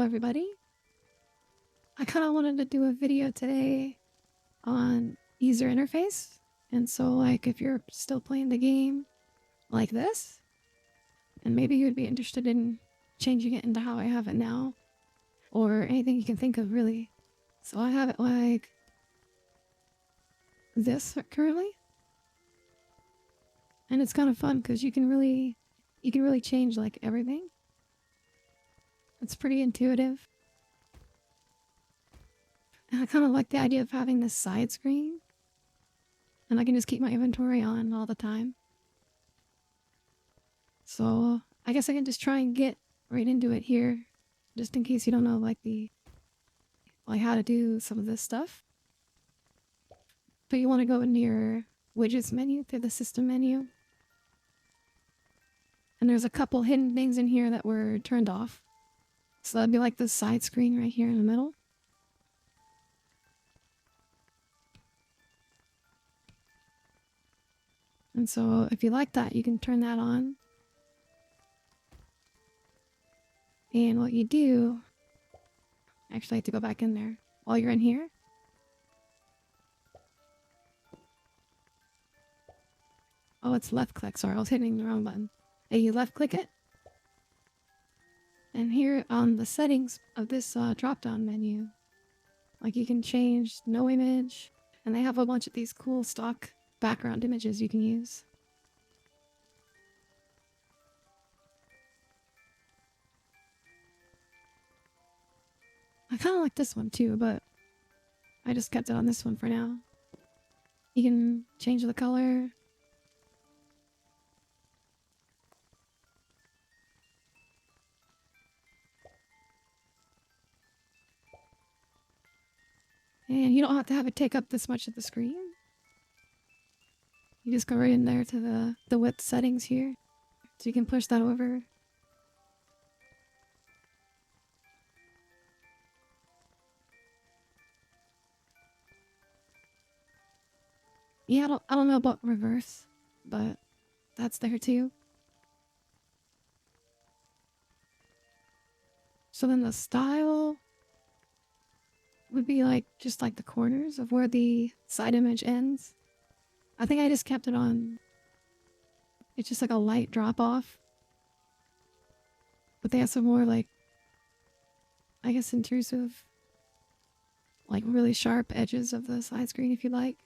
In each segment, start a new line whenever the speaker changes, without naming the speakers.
everybody. I kind of wanted to do a video today on user interface. And so like if you're still playing the game like this, and maybe you'd be interested in changing it into how I have it now, or anything you can think of really. So I have it like this currently. And it's kind of fun because you can really change like everything. It's pretty intuitive. And I kind of like the idea of having this side screen. And I can just keep my inventory on all the time. So I guess I can just try and get right into it here. Just in case you don't know like how to do some of this stuff. But you want to go into your widgets menu through the system menu. And there's a couple hidden things in here that were turned off. So that'd be like the side screen right here in the middle. And so if you like that, you can turn that on. And what you do, actually I have to go back in there while you're in here. Oh, it's left click. Sorry, I was hitting the wrong button. Hey, you left click it. And here on the settings of this drop-down menu, like you can change no image, and they have a bunch of these cool stock background images you can use. I kind of like this one too, but I just kept it on this one for now. You can change the color. And you don't have to have it take up this much of the screen. You just go right in there to the width settings here. So you can push that over. Yeah, I don't know about reverse, but that's there too. So then the style would be like just like the corners of where the side image ends. I think I just kept it on. It's just like a light drop off. But they have some more like, I guess, intrusive, like really sharp edges of the side screen if you like.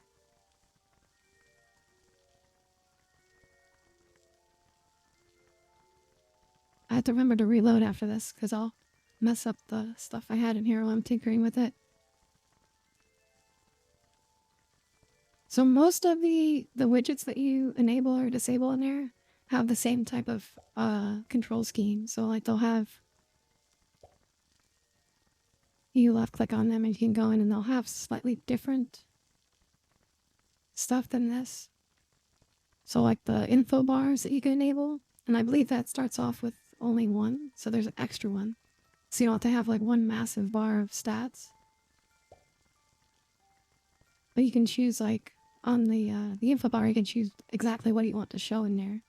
I have to remember to reload after this because I'll mess up the stuff I had in here while I'm tinkering with it. So most of the widgets that you enable or disable in there have the same type of control scheme. So like they'll have, you left click on them and you can go in and they'll have slightly different stuff than this. So like the info bars that you can enable, and I believe that starts off with only one. So there's an extra one. So you don't have to have like one massive bar of stats. But you can choose like on the info bar, you can choose exactly what you want to show in there.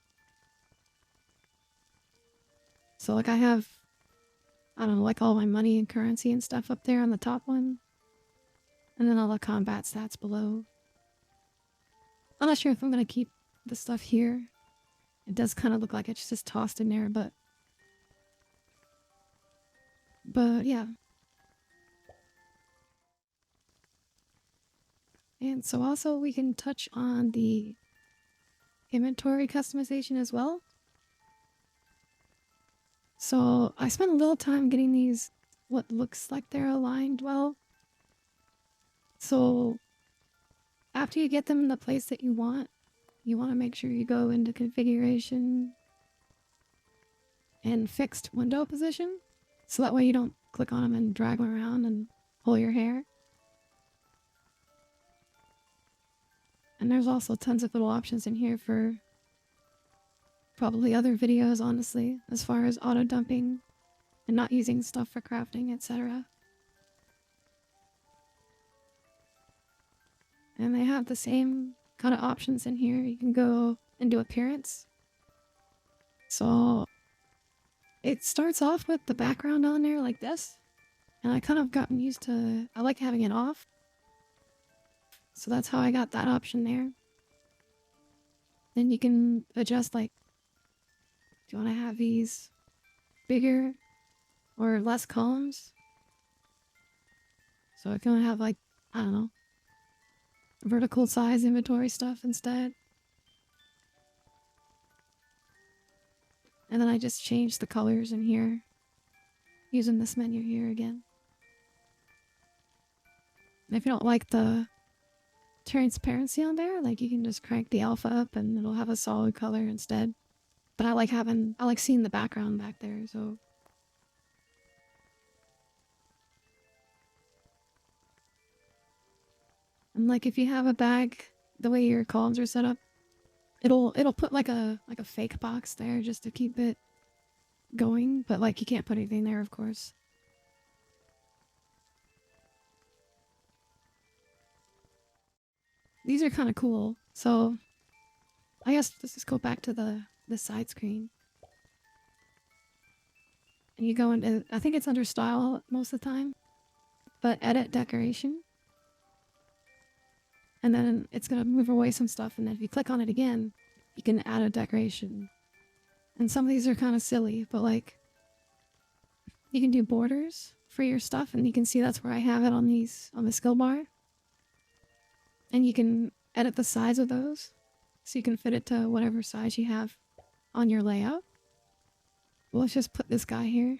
So like I have, I don't know, like all my money and currency and stuff up there on the top one. And then all the combat stats below. I'm not sure if I'm going to keep the stuff here. It does kind of look like it's just tossed in there, but yeah. And so also we can touch on the inventory customization as well. So I spent a little time getting these, what looks like they're aligned well. So after you get them in the place that you want to make sure you go into configuration and fixed window position. So that way you don't click on them and drag them around and pull your hair. And there's also tons of little options in here for probably other videos, honestly, as far as auto dumping and not using stuff for crafting, etc. And they have the same kind of options in here. You can go and do appearance. So it starts off with the background on there like this. And I kind of gotten used to, I like having it off. So that's how I got that option there. Then you can adjust, like, do you want to have these bigger or less columns? So if you want to have, like, I don't know, vertical size inventory stuff instead. And then I just changed the colors in here using this menu here again. And if you don't like the transparency on there, like, you can just crank the alpha up and it'll have a solid color instead. But I like seeing the background back there, so. And like if you have a bag, the way your columns are set up, it'll put like a fake box there just to keep it going, but like you can't put anything there, of course. These are kind of cool. So I guess let's just go back to the side screen. And you go into, I think it's under style most of the time, but edit decoration. And then it's going to move away some stuff. And then if you click on it again, you can add a decoration. And some of these are kind of silly, but like you can do borders for your stuff. And you can see that's where I have it on these, on the skill bar. And you can edit the size of those. So you can fit it to whatever size you have on your layout. Well, let's just put this guy here.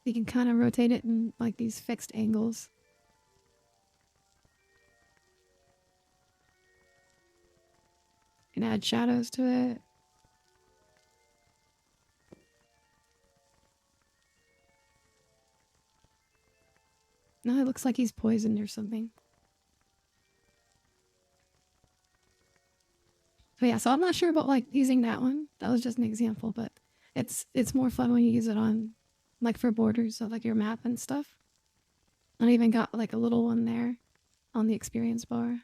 You can kind of rotate it in like these fixed angles. You can add shadows to it. No, it looks like he's poisoned or something. But yeah, so I'm not sure about like using that one. That was just an example, but it's more fun when you use it on like for borders of like your map and stuff. I even got like a little one there on the experience bar.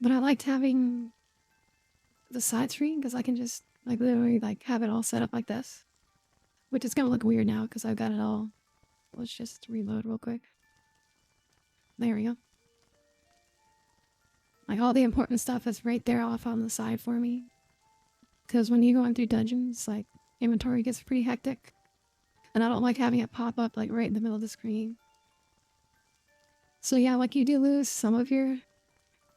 But I liked having the side screen because I can just like literally like have it all set up like this, which is gonna look weird now because I've got it all. Let's just reload real quick. There we go. Like all the important stuff is right there off on the side for me. Because when you go in through dungeons, like inventory gets pretty hectic. And I don't like having it pop up like right in the middle of the screen. So yeah, like you do lose some of your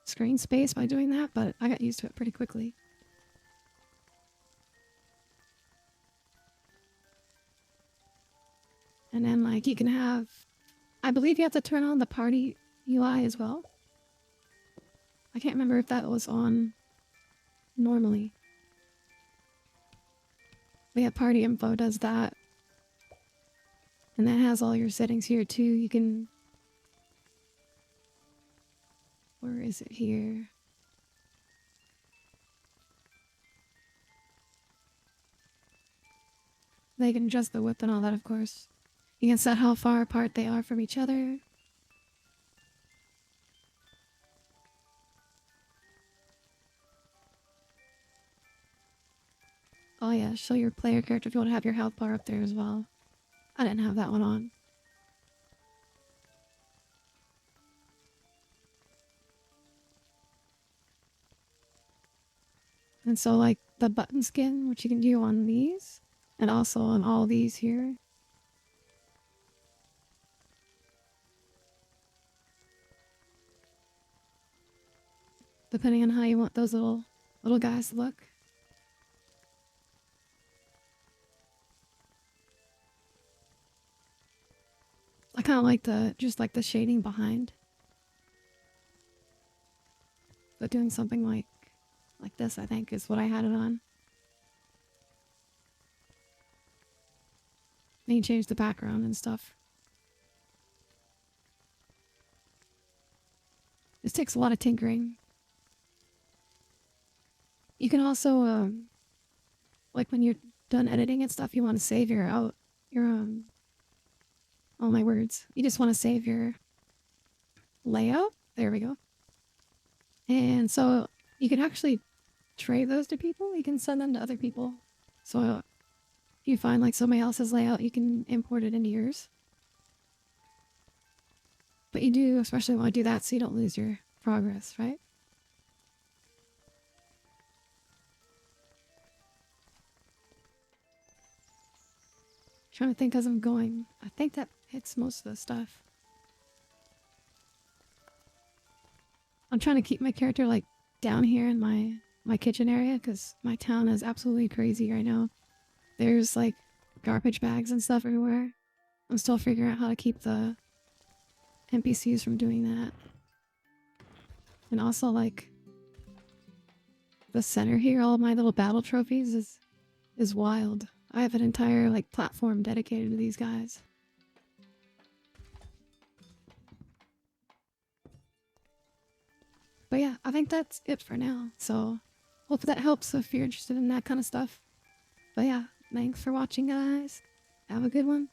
screen space by doing that, but I got used to it pretty quickly. And then like you can have, I believe you have to turn on the party UI as well. I can't remember if that was on normally. But yeah, party info does that. And that has all your settings here too. You can... Where is it here? They can adjust the width and all that, of course. You can set how far apart they are from each other. Oh yeah, show your player character if you want to have your health bar up there as well. I didn't have that one on. And so like the button skin, which you can do on these, and also on all these here. Depending on how you want those little guys to look. I kind of like the, just like the shading behind. But doing something like this, I think, is what I had it on. Then you change the background and stuff. This takes a lot of tinkering. You can also, like when you're done editing and stuff, you want to save your oh my words. You just want to save your layout. There we go. And so you can actually trade those to people. You can send them to other people. So if you find like somebody else's layout, you can import it into yours. But you do especially want to do that so you don't lose your progress, right? Trying to think as I'm going. I think that hits most of the stuff. I'm trying to keep my character like down here in my kitchen area because my town is absolutely crazy right now. There's like garbage bags and stuff everywhere. I'm still figuring out how to keep the NPCs from doing that. And also like the center here, all of my little battle trophies is wild. I have an entire like platform dedicated to these guys. But yeah, I think that's it for now. So hope that helps if you're interested in that kind of stuff. But yeah, thanks for watching, guys. Have a good one.